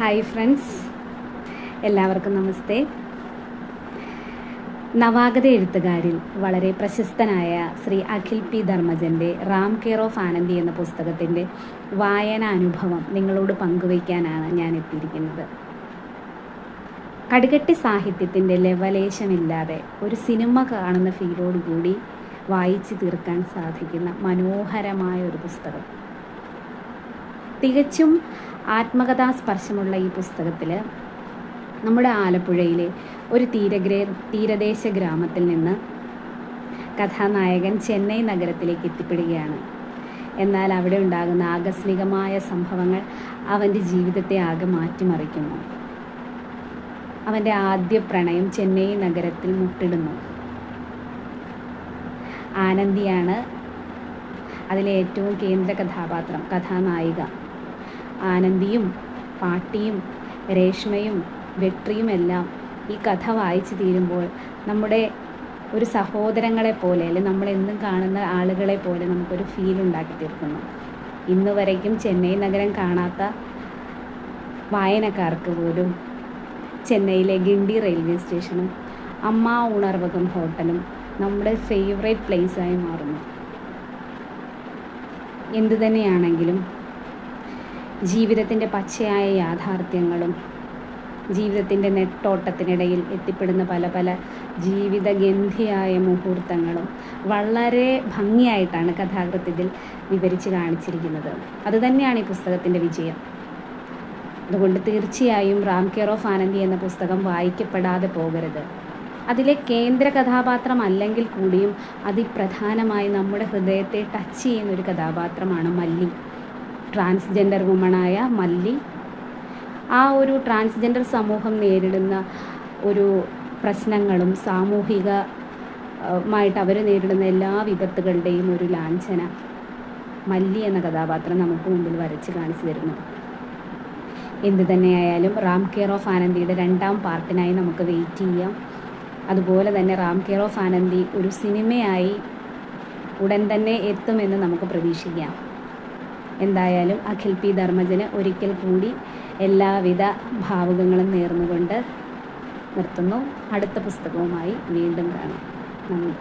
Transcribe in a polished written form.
Hi friends, എല്ലാവർക്കും നമസ്തേ. നവാഗത എഴുത്തുകാരിൽ വളരെ പ്രശസ്തനായ ശ്രീ അഖിൽ പി ധർമ്മജൻ്റെ റാം കെയർ ഓഫ് ആനന്ദി എന്ന പുസ്തകത്തിൻ്റെ വായനാ അനുഭവം നിങ്ങളോട് പങ്കുവയ്ക്കാനാണ് ഞാൻ എത്തിയിരിക്കുന്നത്. കടുകട്ടി സാഹിത്യത്തിൻ്റെ ലവലേശമില്ലാതെ ഒരു സിനിമ കാണുന്ന ഫീലോടുകൂടി വായിച്ചു തീർക്കാൻ സാധിക്കുന്ന മനോഹരമായ ഒരു പുസ്തകം. തികച്ചും ആത്മകഥാസ്പർശമുള്ള ഈ പുസ്തകത്തിൽ നമ്മുടെ ആലപ്പുഴയിലെ ഒരു തീരദേശ ഗ്രാമത്തിൽ നിന്ന് കഥാനായകൻ ചെന്നൈ നഗരത്തിലേക്ക് എത്തിപ്പെടുകയാണ്. എന്നാൽ അവിടെ ഉണ്ടാകുന്ന ആകസ്മികമായ സംഭവങ്ങൾ അവൻ്റെ ജീവിതത്തെ ആകെ മാറ്റിമറിക്കുന്നു. അവൻ്റെ ആദ്യ പ്രണയം ചെന്നൈ നഗരത്തിൽ മുട്ടിടുന്നു. ആനന്ദിയാണ് അതിലെ ഏറ്റവും കേന്ദ്ര കഥാപാത്രം, കഥാനായിക. ആനന്ദിയും പാട്ടിയും രേഷ്മയും വെട്രിയുമെല്ലാം ഈ കഥ വായിച്ചു തീരുമ്പോൾ നമ്മുടെ ഒരു സഹോദരങ്ങളെ പോലെ, അല്ലെങ്കിൽ നമ്മളെന്നും കാണുന്ന ആളുകളെ പോലെ നമുക്കൊരു ഫീൽ ഉണ്ടാക്കി തീർക്കുന്നു. ഇന്ന് വരയ്ക്കും ചെന്നൈ നഗരം കാണാത്ത വായനക്കാർക്ക് പോലും ചെന്നൈയിലെ ഗിണ്ടി റെയിൽവേ സ്റ്റേഷനും അമ്മ ഉണർവകം ഹോട്ടലും നമ്മുടെ ഫേവറേറ്റ് പ്ലേസായി മാറുന്നു. എന്തു തന്നെയാണെങ്കിലും ജീവിതത്തിൻ്റെ പച്ചയായ യാഥാർത്ഥ്യങ്ങളും ജീവിതത്തിൻ്റെ നെട്ടോട്ടത്തിനിടയിൽ എത്തിപ്പെടുന്ന പല പല ജീവിതഗന്ധിയായ മുഹൂർത്തങ്ങളും വളരെ ഭംഗിയായിട്ടാണ് കഥാകൃത്തിൽ വിവരിച്ച് കാണിച്ചിരിക്കുന്നത്. അതുതന്നെയാണ് ഈ പുസ്തകത്തിൻ്റെ വിജയം. അതുകൊണ്ട് തീർച്ചയായും റാം കെയർ ഓഫ് ആനന്ദി എന്ന പുസ്തകം വായിക്കപ്പെടാതെ പോകരുത്. അതിലെ കേന്ദ്ര കഥാപാത്രം അല്ലെങ്കിൽ കൂടിയും അതിപ്രധാനമായി നമ്മുടെ ഹൃദയത്തെ ടച്ച് ചെയ്യുന്നൊരു കഥാപാത്രമാണ് മല്ലി. ട്രാൻസ്ജെൻഡർ വുമണായ മല്ലി ആ ഒരു ട്രാൻസ്ജെൻഡർ സമൂഹം നേരിടുന്ന ഒരു പ്രശ്നങ്ങളും സാമൂഹികമായിട്ട് അവർ നേരിടുന്ന എല്ലാ വിപത്തുകളുടെയും ഒരു ലാഞ്ചന മല്ലി എന്ന കഥാപാത്രം നമുക്ക് മുമ്പിൽ വരച്ച് കാണിച്ചു തരുന്നു. എന്തു തന്നെയായാലും റാം കെയർ ഓഫ് ആനന്ദിയുടെ 2ാം പാർട്ടിനായി നമുക്ക് വെയിറ്റ് ചെയ്യാം. അതുപോലെ തന്നെ റാം കെയർ ഓഫ് ആനന്ദി ഒരു സിനിമയായി ഉടൻ തന്നെ എത്തുമെന്ന് നമുക്ക് പ്രതീക്ഷിക്കാം. എന്തായാലും അഖിൽ പി ധർമ്മജന് ഒരിക്കൽ കൂടി എല്ലാവിധ ഭാവുകങ്ങളും നേർന്നുകൊണ്ട് നിർത്തുന്നു. അടുത്ത പുസ്തകവുമായി വീണ്ടും കാണാം. നന്ദി.